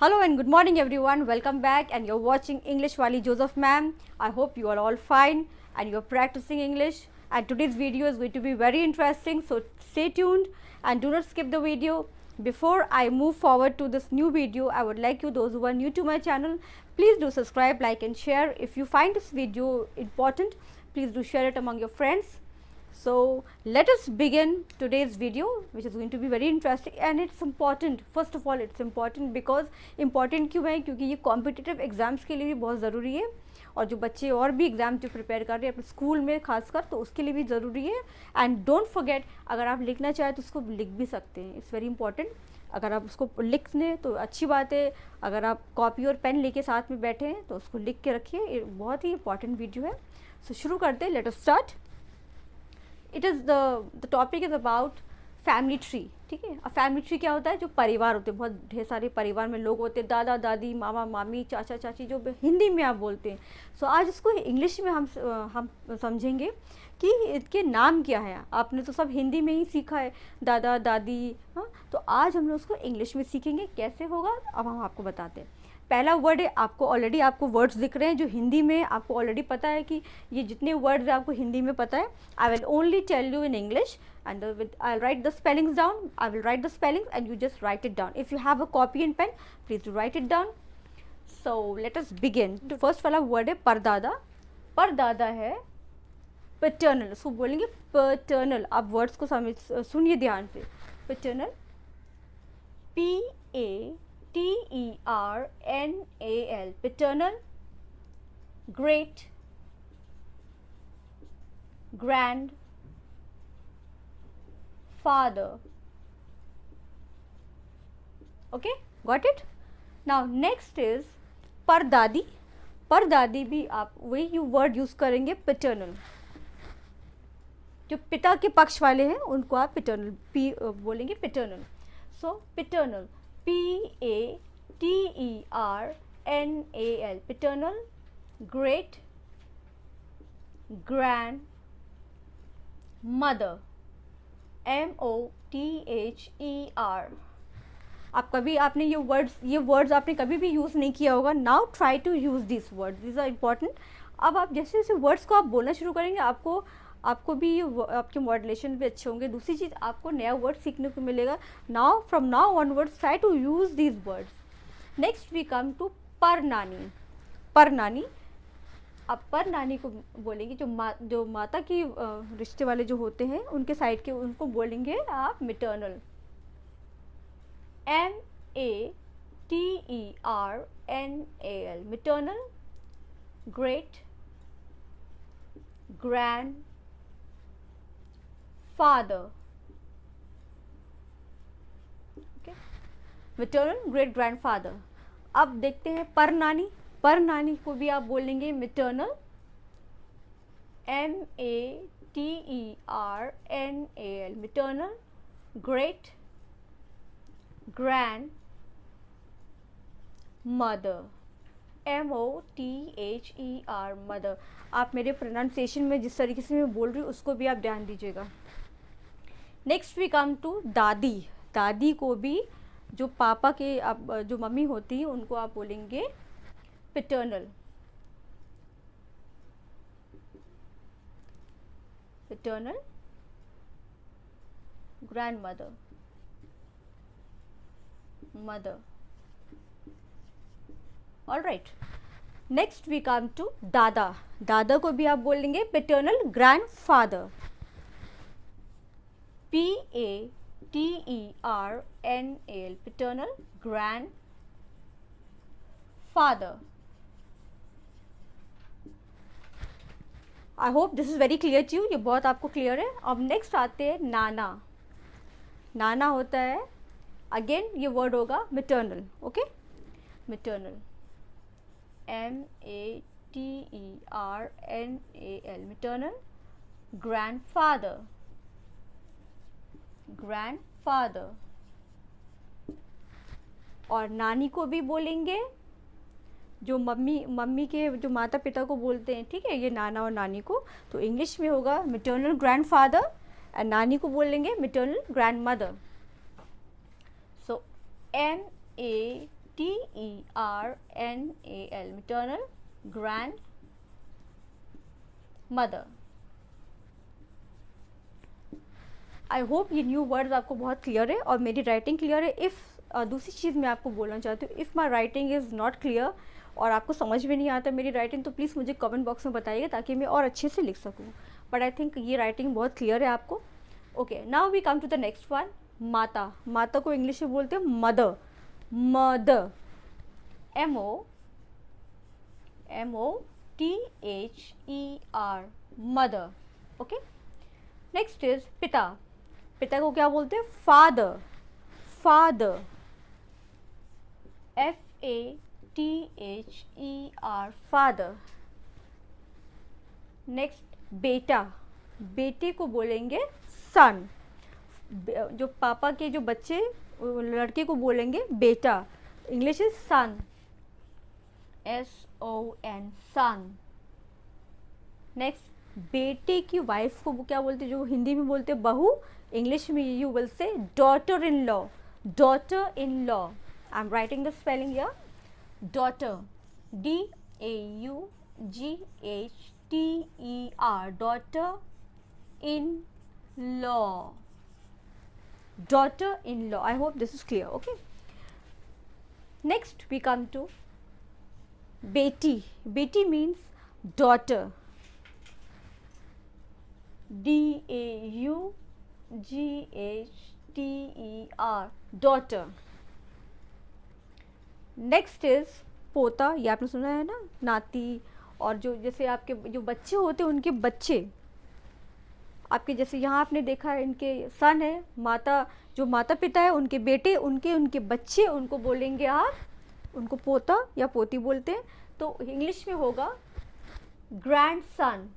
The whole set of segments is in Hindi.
Hello and good morning everyone. Welcome back and you're watching English Wali Joseph ma'am. I hope you are all fine and you're practicing English, and today's video is going to be very interesting, so stay tuned and do not skip the video. Before I move forward to this new video, I would like you, those who are new to my channel, please do subscribe, like and share. If you find this video important, please do share it among your friends. So let us begin today's video, which is going to be very interesting and it's important. First of all, it's important because important क्यों है, क्योंकि ये कॉम्पिटिटिव एग्ज़ाम्स के लिए भी बहुत ज़रूरी है, और जो बच्चे और भी एग्ज़ाम जो प्रिपेयर कर रहे हैं अपने स्कूल में खासकर, तो उसके लिए भी ज़रूरी है. एंड डोंट फॉरगेट, अगर आप लिखना चाहें तो उसको लिख भी सकते हैं. It's very important. अगर आप उसको लिख लें तो अच्छी बात है. अगर आप कॉपी और पेन लेके साथ में बैठे हैं तो उसको लिख के रखिए. बहुत ही इंपॉर्टेंट वीडियो है. सो शुरू करते हैं. Let us start. It is the topic is about family tree. ठीक है. अब फैमिली ट्री क्या होता है? जो परिवार होते हैं, बहुत ढेर सारे परिवार में लोग होते हैं, दादा दादी, मामा मामी, चाचा चाची, जो हिंदी में आप बोलते हैं. सो आज इसको इंग्लिश में हम समझेंगे कि इसके नाम क्या है. आपने तो सब हिंदी में ही सीखा है, दादा दादी. हाँ, तो आज हम लोग उसको इंग्लिश में सीखेंगे. कैसे होगा अब हम आपको बताते हैं. पहला वर्ड है, आपको ऑलरेडी आपको वर्ड्स दिख रहे हैं जो हिंदी में आपको ऑलरेडी पता है कि ये जितने वर्ड्स आपको हिंदी में पता है. I will only tell you in English and I'll write the spellings down. I will write the spellings and you just write it down. If you have a copy and pen, please do write it down. So let us begin. The first वाला word है परदादा. परदादा है paternal. उसको बोलेंगे paternal. आप words को सुनिए ध्यान से. paternal, P-A-T-E-R-N-A-L, paternal. Great, grand, father. Okay, got it. Now next is परदादी. परदादी भी आप वही वर्ड यूज करेंगे, paternal. जो पिता के पक्ष वाले हैं उनको आप paternal बोलेंगे, paternal. So paternal, P-A-T-E-R-N-A-L, paternal. Great, grand, mother, M-O-T-H-E-R. आप कभी आपने ये वर्ड्स आपने कभी भी यूज़ नहीं किया होगा. Now try to use this words, this are important. अब आप जैसे जैसे वर्ड्स को आप बोलना शुरू करेंगे, आपको भी आपके मॉड्यूलेशन भी अच्छे होंगे. दूसरी चीज़, आपको नया वर्ड सीखने को मिलेगा. Now from now onwards try to use these words. Next we come to parnani. परनानी, अब परनानी को बोलेंगे जो माता की रिश्ते वाले जो होते हैं उनके साइड के, उनको बोलेंगे आप maternal. M-A-T-E-R-N-A-L, maternal. Great, grand, father. Okay, maternal, great, grand father. अब देखते हैं परनानी. परनानी को भी आप बोलेंगे maternal. M-A-T-E-R-N-A-L, maternal. Great, grand, mother, M-O-T-H-E-R, mother. आप मेरे प्रोनाउंसिएशन में जिस तरीके से मैं बोल रही हूँ उसको भी आप ध्यान दीजिएगा. नेक्स्ट वी कम टू दादी. दादी को भी जो पापा के जो मम्मी होती है उनको आप बोलेंगे paternal. Paternal, grandmother, mother. All right. Next we come to दादा. दादा को भी आप बोलेंगे paternal, grandfather. P-A-T-E-R-N-A-L, paternal, grandfather. I hope this is very clear to you. ये बहुत आपको क्लियर है. अब नेक्स्ट आते हैं नाना. नाना होता है, अगेन ये वर्ड होगा maternal. Okay, maternal. M-A-T-E-R-N-A-L, maternal. Grandfather, grandfather. और नानी को भी बोलेंगे, जो मम्मी के जो माता पिता को बोलते हैं, ठीक है, ये नाना और नानी को, तो इंग्लिश में होगा मिटरनल ग्रैंडफादर, और नानी को बोलेंगे maternal grandmother. So T-E-R-N-A-L, maternal grand mother. I hope ये न्यू वर्ड्स आपको बहुत क्लियर है और मेरी राइटिंग क्लियर है। इफ़ दूसरी चीज़ मैं आपको बोलना चाहती हूँ, if my writing is not clear और आपको समझ में नहीं आता मेरी राइटिंग, तो प्लीज़ मुझे कमेंट बॉक्स में बताइएगा ताकि मैं और अच्छे से लिख सकूँ। बट आई थिंक ये राइटिंग बहुत क्लियर है आपको। Okay, now we come to the next one. माता। माता को इंग्लिश में बोलते हैं mother. Mother, M-O-T-H-E-R, mother. Okay, next is पिता। पिता को क्या बोलते हैं? Father. Father, F-A-T-H-E-R, father. Next बेटा। बेटे को बोलेंगे सन। जो पापा के जो बच्चे लड़के को बोलेंगे बेटा, English is son, S-O-N, son. Next बेटे की वाइफ को क्या बोलते हैं? जो हिंदी में बोलते हैं बहू, इंग्लिश में यू विल से daughter in law. Daughter in law, I am writing the spelling here, daughter, D-A-U-G-H-T-E-R, daughter in law. Daughter in law. I hope this is clear. Okay, next we come to beti. Beti means daughter, D-A-U-G-H-T-E-R, daughter. Next is पोता। ये आपने सुना है ना, नाती। और जो जैसे आपके जो बच्चे होते हैं उनके बच्चे, आपके जैसे यहाँ आपने देखा है इनके सन है, माता जो माता पिता है उनके बेटे, उनके बच्चे, उनको बोलेंगे आप, उनको पोता या पोती बोलते हैं। तो इंग्लिश में होगा grand son,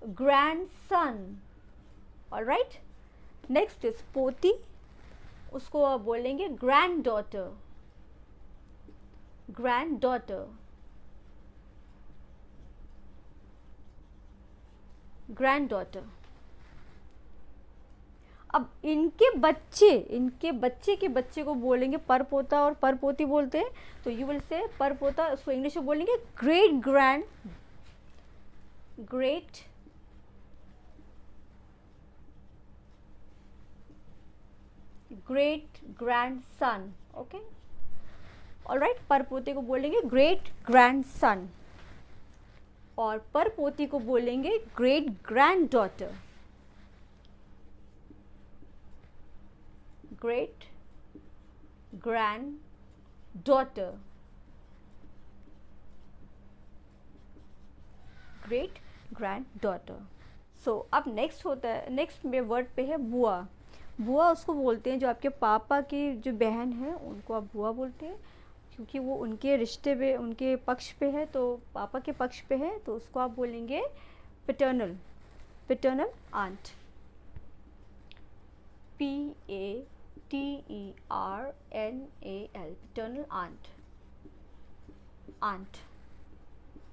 grand son. Alright, next is पोती, उसको आप बोलेंगे grand daughter, grand daughter, grand daughter. अब इनके बच्चे के बच्चे को बोलेंगे परपोता और परपोती बोलते हैं। तो यू विल से परपोता, उसको इंग्लिश में बोलेंगे great grand, great great grand son. Okay, alright, परपोते को बोलेंगे ग्रेट ग्रैंड सन और परपोती को बोलेंगे great grand daughter, great grand daughter, great grand daughter. So अब नेक्स्ट होता है, नेक्स्ट में वर्ड पे है बुआ। बुआ उसको बोलते हैं जो आपके पापा की जो बहन है उनको आप बुआ बोलते हैं, क्योंकि वो उनके रिश्ते पे, उनके पक्ष पे है, तो पापा के पक्ष पे है, तो उसको आप बोलेंगे paternal, paternal aunt, P-A-T-E-R-N-A-L, paternal aunt, aunt.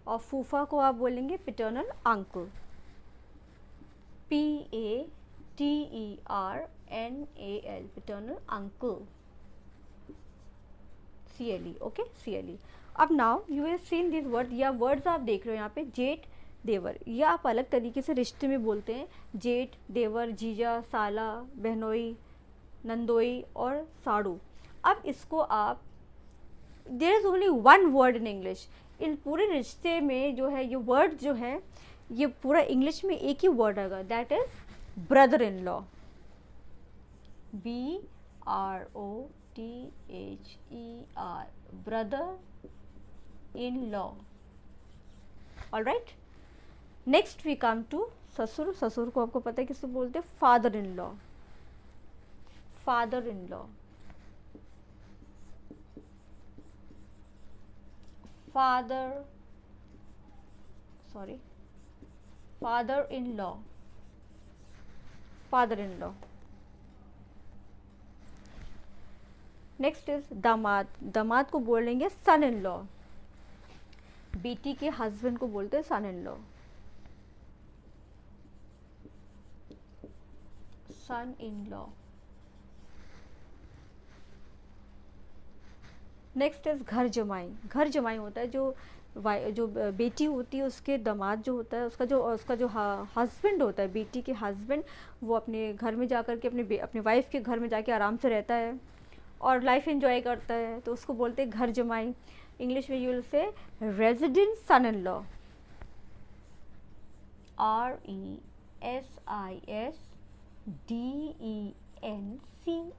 और फूफा को आप बोलेंगे paternal uncle, P-A-T-E-R-N-A-L, paternal uncle, CLE, okay, CLE। अब now you have seen this word, या वर्ड्स आप देख रहे हो यहाँ पे, जेठ देवर, ये आप अलग तरीके से रिश्ते में बोलते हैं, जेठ देवर, जीजा, साला, बहनोई, नंदोई और साड़ू। अब इसको आप, there is only one word in English, इन पूरे रिश्ते में जो है ये वर्ड जो है ये पूरा इंग्लिश में एक ही वर्ड आएगा, that is brother in law, B-R-O-T-H-E-R, brother in law. Alright, next we come to ससुर। ससुर को आपको पता है किसको बोलते हैं? Father in law, father in law, father, sorry, father in law, father in law. Next is दामाद। दामाद को बोलेंगे सन इन लॉ, बेटी के हस्बैंड को बोलते हैं son in law, son in law. Next is ghar jamai. घर जमाई होता है जो बेटी होती है उसके दामाद जो होता है, उसका जो हस्बैंड होता है, बेटी के हस्बैंड, वो अपने घर में जा कर के अपने वाइफ के घर में जाके आराम से रहता है और लाइफ एंजॉय करता है, तो उसको बोलते हैं घर जमाई। इंग्लिश में you will say resident son in law, RESISDENCE,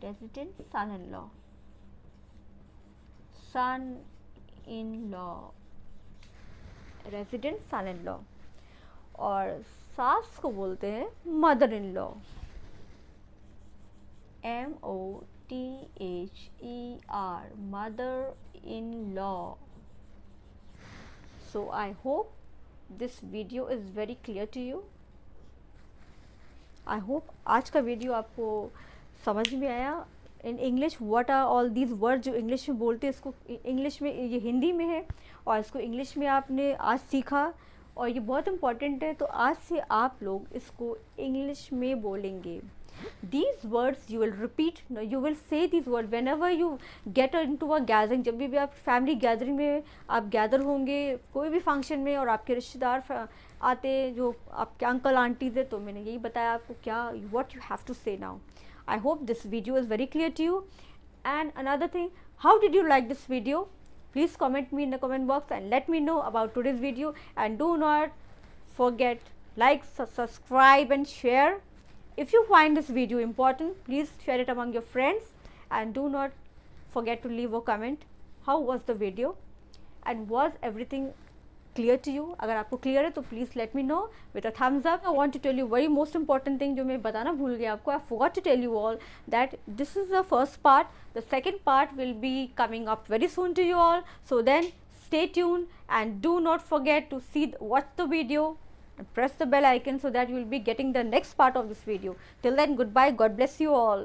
resident son in law, son in law, resident son in law. और सास को बोलते हैं mother in law, MOTHER, mother in law. So I hope this video is very clear to you. I hope आज का वीडियो आपको समझ में आया। In English what are all these word, जो इंग्लिश में बोलते हैं इसको इंग्लिश में, ये हिंदी में है और इसको इंग्लिश में आपने आज सीखा और ये बहुत इम्पॉर्टेंट है। तो आज से आप लोग इसको इंग्लिश में बोलेंगे। These words you will repeat, you will say these words whenever you get into a gathering। जब भी आप फैमिली गैदरिंग में आप गैदर होंगे कोई भी फंक्शन में और आपके रिश्तेदार आते जो आपके अंकल आंटीज है, तो मैंने यही बताया आपको क्या what you have to say now. I hope this video is very clear to you. And another thing, how did you like this video? Please comment me in the comment box and let me know about today's video. And do not forget like, subscribe and share. If you find this video important, please share it among your friends and do not forget to leave a comment. How was the video and was everything clear to you? अगर आपको clear है तो please let me know with a thumbs up. I want to tell you very most important thing जो मैं बताना भूल गया आपको. I forgot to tell you all that this is the first part. The second part will be coming up very soon to you all. So then stay tuned and do not forget to watch the video. And press the bell icon so that you will be getting the next part of this video. Till then, goodbye. God bless you all.